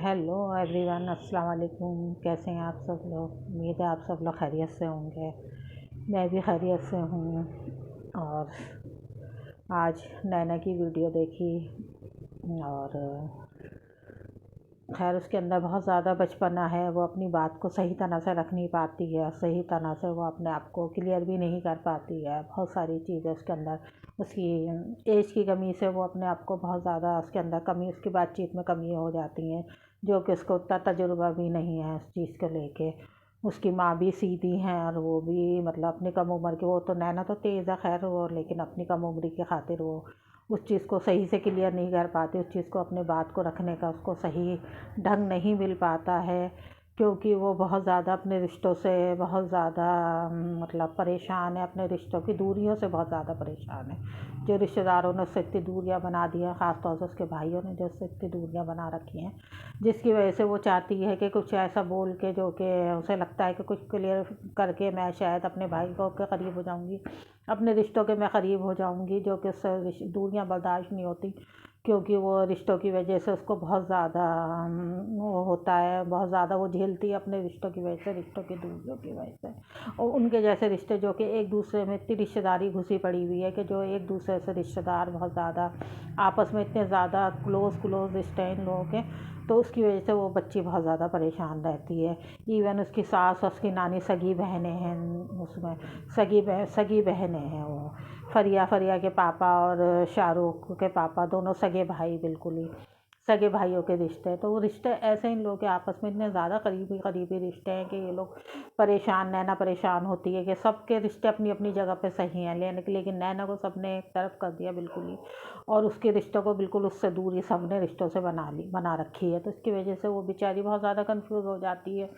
Hello everyone, अस्सलाम वालेकुम। कैसे हैं आप सब लोग? उम्मीद है आप सब लोग खैरियत से होंगे। मैं भी खैरियत से हूँ। और आज नैना की वीडियो देखी और खैर उसके अंदर बहुत ज़्यादा बचपना है। वो अपनी बात को सही तरह से रख नहीं पाती है, सही तरह से वो अपने आप को क्लियर भी नहीं कर पाती है। बहुत सारी चीज़ें उसके अंदर, उसकी एज की कमी से वो अपने आप को बहुत ज़्यादा उसके अंदर कमी, उसकी बातचीत में कमी हो जाती हैं, जो कि उसको उतना तजुर्बा भी नहीं है उस चीज़ को लेके। उसकी माँ भी सीधी हैं और वो भी मतलब अपनी कम उम्र की, वो तो नैना तो तेज़ है खैर वो, लेकिन अपनी कम उम्र की खातिर वो उस चीज़ को सही से क्लियर नहीं कर पाती। उस चीज़ को, अपने बात को रखने का उसको सही ढंग नहीं मिल पाता है, क्योंकि वो बहुत ज़्यादा अपने रिश्तों से बहुत ज़्यादा मतलब परेशान है। अपने रिश्तों की दूरियों से बहुत ज़्यादा परेशान है। जो रिश्तेदारों ने उससे इतनी दूरियां बना दी हैं, ख़ास तौर से उसके भाइयों ने जो उससे इतनी दूरियां बना रखी हैं, जिसकी वजह से वो चाहती है कि कुछ ऐसा बोल के, जो कि उसे लगता है कि कुछ क्लियर करके मैं शायद अपने भाई को के करीब हो जाऊंगी, अपने रिश्तों के मैं करीब हो जाऊंगी, जो कि उससे दूरियां बर्दाश्त नहीं होती। क्योंकि वो रिश्तों की वजह से उसको बहुत ज़्यादा वो होता है, बहुत ज़्यादा वो झेलती है अपने रिश्तों की वजह से, रिश्तों की दूरियों की वजह से। और उनके जैसे रिश्ते जो कि एक दूसरे में इतनी रिश्तेदारी घुसी पड़ी हुई है कि जो एक दूसरे से रिश्तेदार बहुत ज़्यादा आपस में इतने ज़्यादा क्लोज़ रिश्ते हैं इन लोगों के, तो उसकी वजह से वो बच्ची बहुत ज़्यादा परेशान रहती है। इवन उसकी सास और उसकी नानी सगी बहनें हैं, उसमें सगी बहनें हैं वो। फरिया के पापा और शाहरुख के पापा दोनों सगे भाई, बिल्कुल ही सगे भाइयों के रिश्ते हैं। तो वो रिश्ते ऐसे इन लोगों के आपस में इतने ज़्यादा करीबी रिश्ते हैं कि ये लोग परेशान, नैना परेशान होती है कि सबके रिश्ते अपनी अपनी जगह पे सही हैं, लेकिन नैना को सबने एक तरफ कर दिया बिल्कुल ही, और उसके रिश्तों को बिल्कुल उससे दूरी सबने रिश्तों से बना रखी है। तो इसकी वजह से वो बेचारी बहुत ज़्यादा कंफ्यूज हो जाती है।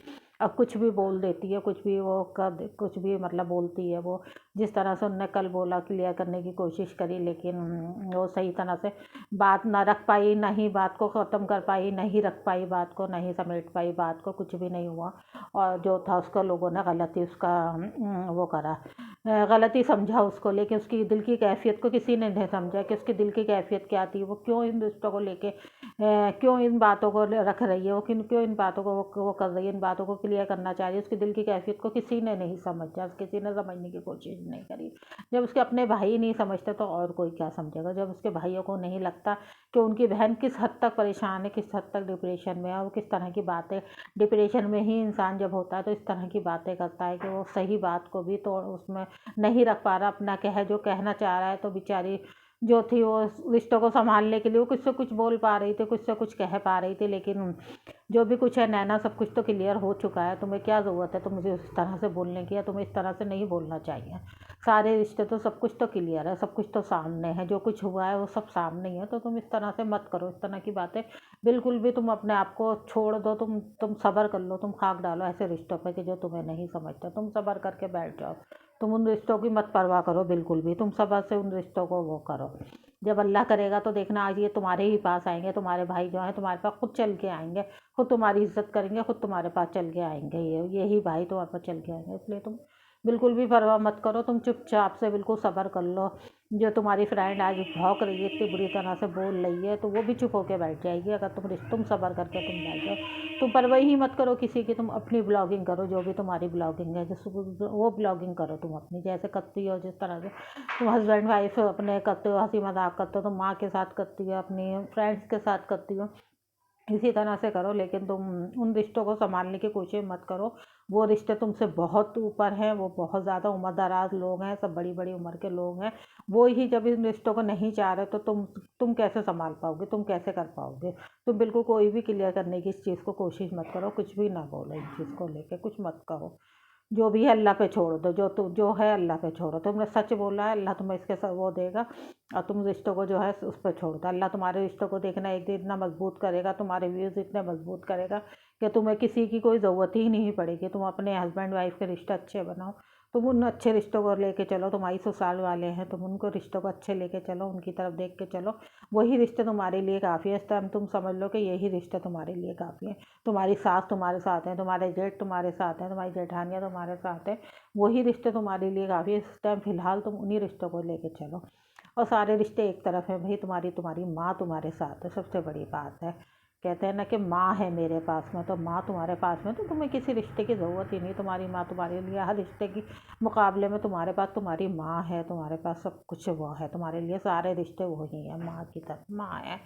अब कुछ भी बोल देती है, कुछ भी वो कर, कुछ भी मतलब बोलती है वो। जिस तरह से उनने कल बोला, क्लियर करने की कोशिश करी, लेकिन वो सही तरह से बात ना रख पाई, ना ही बात को ख़त्म कर पाई, ना ही रख पाई बात को, ना ही समेट पाई बात को, कुछ भी नहीं हुआ। और जो था उसका लोगों ने गलती उसका वो करा, गलती समझा उसको, लेकिन उसकी दिल की कैफियत को किसी ने नहीं समझा कि उसकी दिल की कैफियत क्या थी। वो क्यों इन रिश्तों को लेके क्यों इन बातों को रख रही है, वो क्यों इन बातों को वो कर रही है, इन बातों को क्लियर करना चाह रही है। उसकी दिल की कैफियत को किसी ने नहीं समझा, किसी ने समझने की कोशिश नहीं करी। जब उसके अपने भाई नहीं समझते तो और कोई क्या समझेगा? जब उसके भाइयों को नहीं लगता कि उनकी बहन किस हद तक परेशान है, किस हद तक डिप्रेशन में है, और किस तरह की बातें, डिप्रेशन में ही इंसान जब होता है तो इस तरह की बातें करता है कि वो सही बात को भी तो उसमें नहीं रख पा रहा, अपना जो कहना चाह रहा है। तो बेचारी जो थी वो रिश्तों को संभालने के लिए वो कुछ से कुछ बोल पा रही थी, कुछ से कुछ कह पा रही थी, लेकिन जो भी कुछ है नैना, सब कुछ तो क्लियर हो चुका है। तुम्हें क्या ज़रूरत है तो मुझे इस तरह से बोलने की, या तुम्हें इस तरह से नहीं बोलना चाहिए। सारे रिश्ते तो, सब कुछ तो क्लियर है, सब कुछ तो सामने है, जो कुछ हुआ है वो सब सामने ही है। तो तुम इस तरह से मत करो, इस तरह की बातें बिल्कुल भी। तुम अपने आप को छोड़ दो, तुम सब्र कर लो, तुम खाक डालो ऐसे रिश्तों पे कि जो तुम्हें नहीं समझते। तुम सब्र करके बैठ जाओ, तुम उन रिश्तों की मत परवाह करो बिल्कुल भी। तुम सब्र से उन रिश्तों को वो करो। जब अल्लाह करेगा तो देखना, आज ये तुम्हारे ही पास आएंगे, तुम्हारे भाई जो हैं तुम्हारे पास खुद चल के आएंगे, खुद तुम्हारी इज्जत करेंगे, खुद तुम्हारे पास चल के आएंगे। यही भाई तुम्हारे पास चल के आएंगे, इसलिए तुम बिल्कुल भी परवाह मत करो। तुम चुपचाप से बिल्कुल सब्र कर लो। जो तुम्हारी फ्रेंड आज भौंक रही है, इतनी बुरी तरह से बोल रही है, तो वो भी चुप होकर बैठ जाएगी अगर तुम सब्र करके तुम बैठ जाओ। तुम परवाह ही मत करो किसी की, तुम अपनी ब्लॉगिंग करो, जो भी तुम्हारी ब्लॉगिंग है, वो ब्लॉगिंग करो तुम अपनी, जैसे करती हो, जिस तरह से तुम हस्बैंड वाइफ अपने करते हो, हंसी मजाक करते हो, तुम माँ के साथ करती हो, अपनी फ्रेंड्स के साथ करती हो, इसी तरह से करो। लेकिन तुम उन रिश्तों को संभालने की कोशिश मत करो। वो रिश्ते तुमसे बहुत ऊपर हैं, वो बहुत ज़्यादा उम्र दराज लोग हैं, सब बड़ी बड़ी उम्र के लोग हैं। वो ही जब इन रिश्तों को नहीं चाह रहे तो तुम कैसे संभाल पाओगे, तुम कैसे कर पाओगे? तुम बिल्कुल कोई भी क्लियर करने की इस चीज़ को कोशिश मत करो, कुछ भी ना बोलो इस चीज़ को लेके, कुछ मत कहो। जो भी है अल्लाह पे छोड़ दो, जो है अल्लाह पे छोड़ो। तुमने सच बोला है, अल्लाह तुम्हें इसके वो देगा। और तुम रिश्तों को जो है उस पर छोड़ दो। अल्लाह तुम्हारे रिश्तों को देखना एक दिन इतना मजबूत करेगा, तुम्हारे व्यूज़ इतने मजबूत करेगा कि तुम्हें किसी की कोई ज़रूरत ही नहीं पड़ेगी। तुम अपने हस्बैंड वाइफ के रिश्ते अच्छे बनाओ, तुम उन अच्छे रिश्तों को लेके चलो। तुम्हारी ससुराल वाले हैं, तुम उनको रिश्तों को अच्छे लेके चलो, उनकी तरफ देख के चलो। वही रिश्ते तुम्हारे लिए काफ़ी है। इस टाइम तुम समझ लो कि यही रिश्ते तुम्हारे लिए काफ़ी है। तुम्हारी सास तुम्हारे साथ हैं, तुम्हारे जेठ तुम्हारे साथ हैं, तुम्हारी जेठानियाँ तुम्हारे साथ हैं, वही रिश्ते तुम्हारे लिए काफ़ी है। इस टाइम फ़िलहाल तुम उन्हीं रिश्तों को लेके चलो। और सारे रिश्ते एक तरफ हैं भाई, तुम्हारी माँ तुम्हारे साथ है, सबसे बड़ी बात है। कहते हैं ना कि माँ है मेरे पास में, तो माँ तुम्हारे पास में, तो तुम्हें किसी रिश्ते की ज़रूरत ही नहीं। तुम्हारी माँ तुम्हारे लिए हर रिश्ते की मुकाबले में तुम्हारे पास तुम्हारी माँ है, तुम्हारे पास सब कुछ वो है, तुम्हारे लिए सारे रिश्ते वही हैं, माँ की तरह माँ है।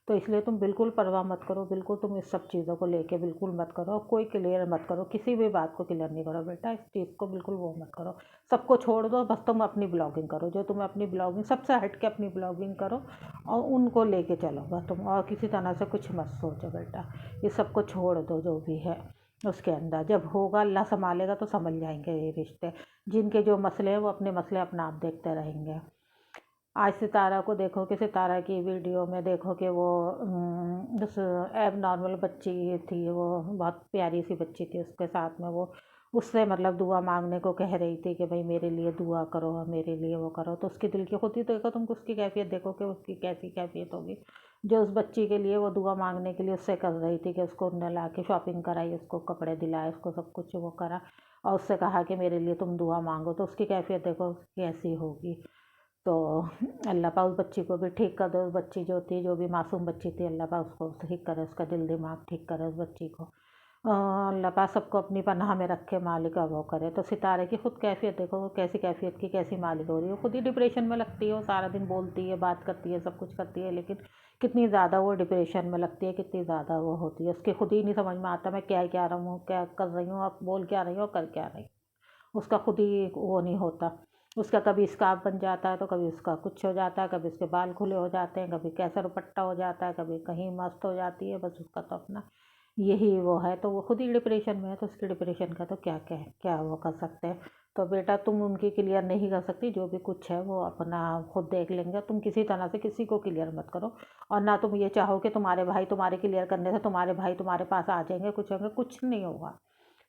तो इसलिए तुम बिल्कुल परवाह मत करो, बिल्कुल तुम इस सब चीज़ों को लेके बिल्कुल मत करो, कोई क्लियर मत करो, किसी भी बात को क्लियर नहीं करो बेटा, इस चीज़ को बिल्कुल वो मत करो। सबको छोड़ दो, बस तुम अपनी ब्लॉगिंग करो, जो तुम्हें अपनी ब्लॉगिंग सबसे हट के अपनी ब्लॉगिंग करो और उनको लेके चलो बस तुम, और किसी तरह से कुछ मत सोचो बेटा। ये सबको छोड़ दो जो भी है उसके अंदर, जब होगा अल्लाह संभालेगा तो समझ जाएंगे ये रिश्ते। जिनके जो मसले हैं वो अपने मसले अपना आप देखते रहेंगे। आज सितारा को देखो कि सितारा की वीडियो में देखो कि वो उस एब नॉर्मल बच्ची थी, वो बहुत प्यारी सी बच्ची थी, उसके साथ में वो उससे मतलब दुआ मांगने को कह रही थी कि भाई मेरे लिए दुआ करो, मेरे लिए वो करो, तो उसकी दिल की खुद ही देखो तुम, उसकी कैफियत देखो कि उसकी कैसी कैफियत होगी। जो उस बच्ची के लिए वो दुआ मांगने के लिए उससे कर रही थी कि उसको उन्हें ला के शॉपिंग कराई, उसको कपड़े दिलाए, उसको सब कुछ वो करा और उससे कहा कि मेरे लिए तुम दुआ मांगो, तो उसकी कैफियत देखो कैसी होगी। तो अल्लाह पाक उस बच्ची को भी ठीक कर दे, उस बच्ची जो थी, जो भी मासूम बच्ची थी, अल्लाह पाक उसको ठीक करे, उसका दिल दिमाग ठीक करे उस बच्ची को। अल्लाह पाक सबको अपनी पनाह में रखे, मालिक का वो करे। तो सितारे की खुद कैफियत देखो, वो कैसी कैफियत की कैसी मालिक हो रही है, खुद ही डिप्रेशन में लगती है, वो सारा दिन बोलती है, बात करती है, सब कुछ करती है, लेकिन कितनी ज़्यादा वो डिप्रेशन में लगती है, कितनी ज़्यादा वो होती है, उसके खुद ही नहीं समझ में आता मैं क्या क्या रहा हूँ, क्या कर रही हूँ, अब बोल क्या रही हूँ और कर क्या रही हूँ। उसका खुद ही वो नहीं होता। उसका कभी स्कार्फ बन जाता है, तो कभी उसका कुछ हो जाता है, कभी उसके बाल खुले हो जाते हैं, कभी कैसा दुपट्टा हो जाता है, कभी कहीं मस्त हो जाती है, बस उसका तो अपना यही वो है। तो वो खुद ही डिप्रेशन में है, तो उसके डिप्रेशन का तो क्या क्या है, क्या वो कर सकते हैं। तो बेटा तुम उनकी क्लियर नहीं कर सकती, जो भी कुछ है वो अपना खुद देख लेंगे, तुम किसी तरह से किसी को क्लियर मत करो। और ना तुम ये चाहो कि तुम्हारे भाई तुम्हारे क्लियर करने से तुम्हारे भाई तुम्हारे पास आ जाएंगे, कुछ होंगे, कुछ नहीं होगा।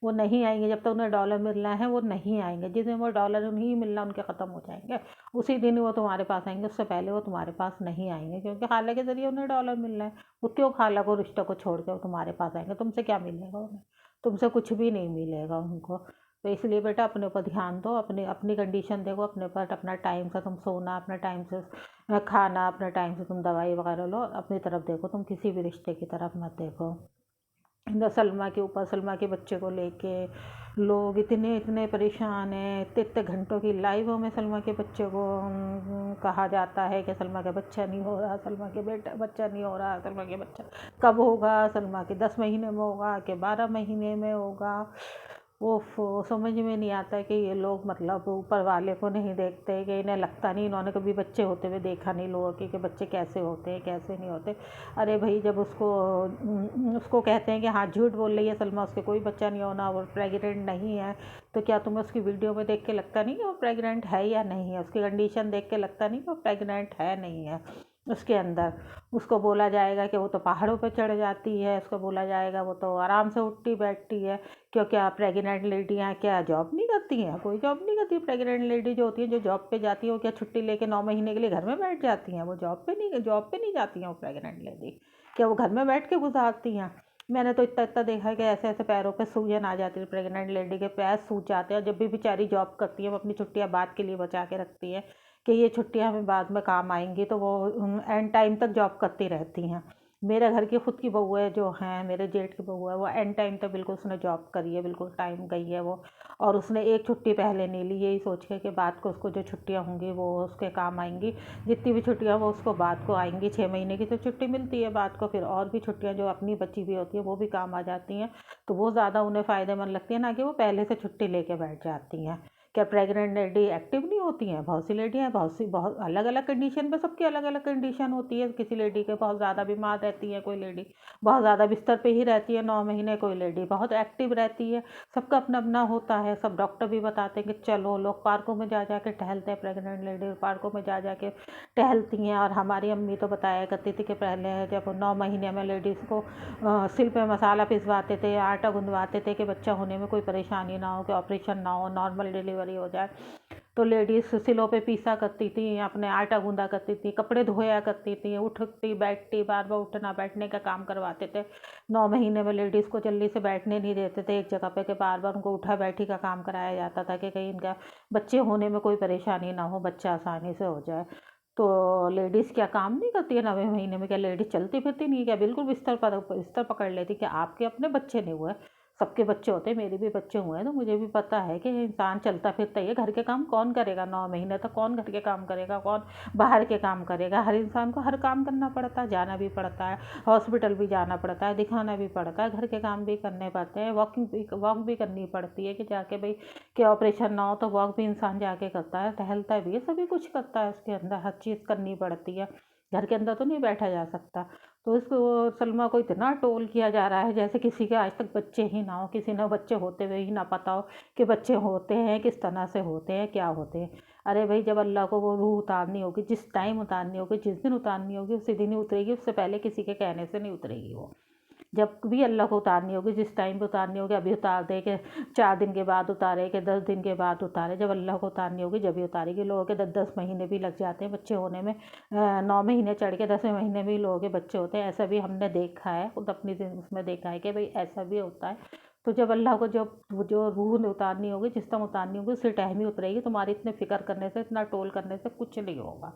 वो नहीं आएंगे, जब तक उन्हें डॉलर मिलना है वो नहीं आएंगे। जिस दिन वो डॉलर उन्हें मिलना उनके ख़त्म हो जाएंगे, उसी दिन वो तुम्हारे पास आएंगे, उससे पहले वो तुम्हारे पास नहीं आएंगे, क्योंकि खाला के ज़रिए उन्हें डॉलर मिलना है। वो क्यों खाला को रिश्ते को छोड़ के वो तुम्हारे पास आएंगे, तुमसे क्या मिलेगा उन्हें? तुमसे कुछ भी नहीं मिलेगा उनको। तो इसलिए बेटा अपने ऊपर ध्यान दो, अपनी अपनी कंडीशन देखो, अपने ऊपर अपना टाइम से तुम सोना, अपना टाइम से खाना, अपने टाइम से तुम दवाई वगैरह लो, अपनी तरफ देखो, तुम किसी भी रिश्ते की तरफ मत देखो। सलमा के ऊपर, सलमा के बच्चे को लेके लोग इतने इतने परेशान हैं, इतने इतने घंटों की लाइवों में सलमा के बच्चे को कहा जाता है कि सलमा का बच्चा नहीं हो रहा, सलमा के बेटा बच्चा नहीं हो रहा, सलमा के बच्चा कब होगा, सलमा के 10 महीने में होगा कि 12 महीने में होगा। ओफ़ो, समझ में नहीं आता कि ये लोग मतलब ऊपर वाले को नहीं देखते, कि इन्हें लगता नहीं, इन्होंने कभी बच्चे होते हुए देखा नहीं लोगों के कि बच्चे कैसे होते हैं कैसे नहीं होते। अरे भाई जब उसको उसको कहते हैं कि हाँ झूठ बोल रही है सलमा, उसके कोई बच्चा नहीं होना, वो प्रेग्नेंट नहीं है, तो क्या तुम्हें उसकी वीडियो में देख के लगता नहीं कि वो प्रेग्नेंट है या नहीं है? उसकी कंडीशन देख के लगता नहीं कि वो प्रेग्नेंट है नहीं है? उसके अंदर उसको बोला जाएगा कि वो तो पहाड़ों पे चढ़ जाती है, उसको बोला जाएगा वो तो आराम से उठती बैठती है। क्यों, क्या प्रेग्नेंट लेडियाँ क्या जॉब नहीं करती हैं? कोई जॉब नहीं करती। प्रेग्नेंट लेडी जो होती है, जो जॉब पे जाती है, वो क्या छुट्टी लेके 9 महीने के लिए घर में बैठ जाती हैं? वो जॉब पे नहीं जाती हैं वो प्रेग्नेंट लेडी। क्या वो घर में बैठ के गुजारती हैं? मैंने तो इतना इतना देखा है कि ऐसे ऐसे पैरों पे सूजन आ जाती है, प्रेग्नेंट लेडी के पैर सूज जाते हैं। जब भी बेचारी जॉब करती है वो अपनी छुट्टियाँ बाद के लिए बचा के रखती है कि ये छुट्टियाँ हमें बाद में काम आएंगी, तो वो एंड टाइम तक जॉब करती रहती हैं। मेरे घर की खुद की बहू है जो हैं, मेरे जेठ की बहू है, वो एंड टाइम तक बिल्कुल उसने जॉब करी है, बिल्कुल टाइम गई है वो। और उसने एक छुट्टी पहले नहीं ली, यही सोच के कि बाद को उसको जो छुट्टियाँ होंगी वो उसके काम आएंगी। जितनी भी छुट्टियाँ वो उसको बाद को आएंगी, 6 महीने की तो छुट्टी मिलती है बाद को, फिर और भी छुट्टियाँ जो अपनी बची हुई होती है वो भी काम आ जाती हैं। तो वो ज़्यादा उन्हें फ़ायदेमंद लगती है, ना कि वो पहले से छुट्टी लेके बैठ जाती हैं। क्या प्रेग्नेंट लेडी एक्टिव नहीं होती हैं? बहुत सी लेडी हैं, बहुत अलग अलग कंडीशन पे, सबकी अलग अलग कंडीशन होती है। किसी लेडी के बहुत ज़्यादा बीमार रहती है, कोई लेडी बहुत ज़्यादा बिस्तर पे ही रहती है 9 महीने, कोई लेडी बहुत एक्टिव रहती है। सबका अपना अपना होता है। सब डॉक्टर भी बताते हैं कि चलो, लोग पार्कों में जा के टहलते हैं, प्रेग्नेंट लेडी पार्कों में जा के टहलती हैं। और हमारी अम्मी तो बताया करती थी कि पहले जब 9 महीने में लेडीज़ को सिल पे मसाला पिसवाते थे, आटा गूंदवाते थे कि बच्चा होने में कोई परेशानी ना हो, कि ऑपरेशन ना हो, नॉर्मल डिलीवरी हो जाए, तो लेडीज़ सिलों पे पीसा करती थी, अपने आटा गूंदा करती थी, कपड़े धोया करती थी, उठती बैठती, बार बार उठना बैठने का काम करवाते थे। 9 महीने में लेडीज़ को जल्दी से बैठने नहीं देते थे एक जगह पे, कि बार बार उनको उठा बैठी का काम कराया जाता था कि कहीं इनका बच्चे होने में कोई परेशानी ना हो, बच्चा आसानी से हो जाए। तो लेडीज़ क्या काम नहीं करती है 9वें महीने में? क्या लेडीज़ चलती फिरती नहीं है क्या? बिल्कुल बिस्तर पकड़ लेती। क्या आपके अपने बच्चे नहीं हुए? सबके बच्चे होते हैं, मेरे भी बच्चे हुए हैं, तो मुझे भी पता है कि इंसान चलता फिरता ही है। घर के काम कौन करेगा 9 महीने तक? कौन घर के काम करेगा? कौन बाहर के काम करेगा? हर इंसान को हर काम करना पड़ता है, जाना भी पड़ता है, हॉस्पिटल भी जाना पड़ता है, दिखाना भी पड़ता है, घर के काम भी करने पड़ते हैं, वॉक भी करनी पड़ती है कि जाके भाई कि ऑपरेशन ना हो तो वॉक भी इंसान जाके करता है, टहलता भी है, सभी कुछ करता है उसके अंदर, हर चीज़ करनी पड़ती है। घर के अंदर तो नहीं बैठा जा सकता। तो इसको सलमा को इतना ट्रोल किया जा रहा है जैसे किसी के आज तक बच्चे ही ना हो, किसी ने बच्चे होते हुए ही ना पता हो कि बच्चे होते हैं, किस तरह से होते हैं, क्या होते हैं। अरे भाई, जब अल्लाह को वो रूह उतारनी होगी, जिस टाइम उतारनी होगी, जिस दिन उतारनी होगी, उसी दिन ही उतरेगी, उससे पहले किसी के कहने से नहीं उतरेगी वो। जब भी अल्लाह को उतारनी होगी, जिस टाइम पे उतारनी होगी, अभी उतार दे के 4 दिन के बाद उतारे कि 10 दिन के बाद उतारे, जब अल्लाह को उतारनी होगी जब ही उतारेगी। लोगों के 10-10 महीने भी लग जाते हैं बच्चे होने में, 9 महीने चढ़ के 10वें महीने में ही लोगों के बच्चे होते हैं। ऐसा भी हमने देखा है, खुद अपनी उसमें देखा है कि भाई ऐसा भी होता है। तो जब अल्लाह को जब जो रूह उतारनी होगी, जिस टाइम उतारनी होगी, उसी टाइम ही उतरेगी। तुम्हारी इतने फिक्र करने से, इतना टोल करने से कुछ नहीं होगा।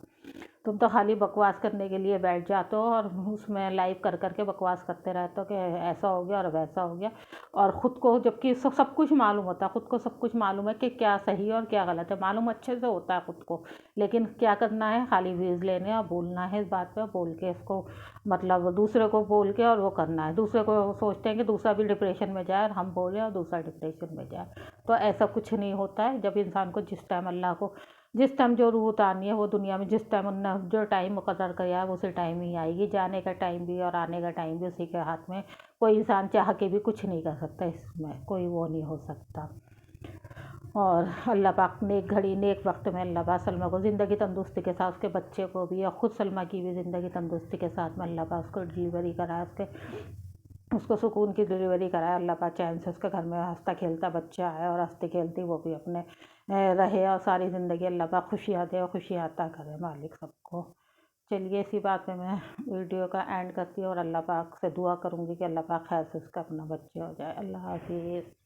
तुम तो खाली बकवास करने के लिए बैठ जाते हो और उसमें लाइव कर कर के बकवास करते रहते हो कि ऐसा हो गया और वैसा हो गया। और ख़ुद को, जबकि सब कुछ मालूम होता है, ख़ुद को सब कुछ मालूम है कि क्या सही है और क्या गलत है, मालूम अच्छे से होता है ख़ुद को। लेकिन क्या करना है, खाली व्यूज़ लेने और बोलना है इस बात पे, बोल के इसको मतलब दूसरे को बोल के और वो करना है। दूसरे को सोचते हैं कि दूसरा भी डिप्रेशन में जाए और हम बोलें और दूसरा डिप्रेशन में जाए। तो ऐसा कुछ नहीं होता है। जब इंसान को जिस टाइम अल्लाह को, जिस टाइम जो रूह उतारनी है वो दुनिया में, जिस टाइम उन्होंने जो टाइम मुकर्रर किया है उसी टाइम ही आएगी। जाने का टाइम भी और आने का टाइम भी उसी के हाथ में। कोई इंसान चाह के भी कुछ नहीं कर सकता, इसमें कोई वो नहीं हो सकता। और अल्लाह पाक नेक घड़ी नेक वक्त में अल्लाह पाक सलमा को ज़िंदगी तंदुरुस्ती के साथ, उसके बच्चे को भी और ख़ुद सलमा की भी ज़िंदगी तंदुरुस्ती के साथ में अल्लाह पाक उसको डिलीवरी कराए, उसको सुकून की डिलीवरी कराए। अल्लाह पाक चैन से उसके घर में हंसता खेलता बच्चा आए और हंसती खेलती वो भी अपने रहे और सारी ज़िंदगी अल्लाह पाक खुशियाँ दे और खुशियाँ अता करे मालिक सबको। चलिए, इसी बात पे मैं वीडियो का एंड करती हूँ और अल्लाह पाक से दुआ करूँगी कि अल्लाह पाक खैर से उसका अपना बच्चे हो जाए। अल्लाह हाफ़िज़।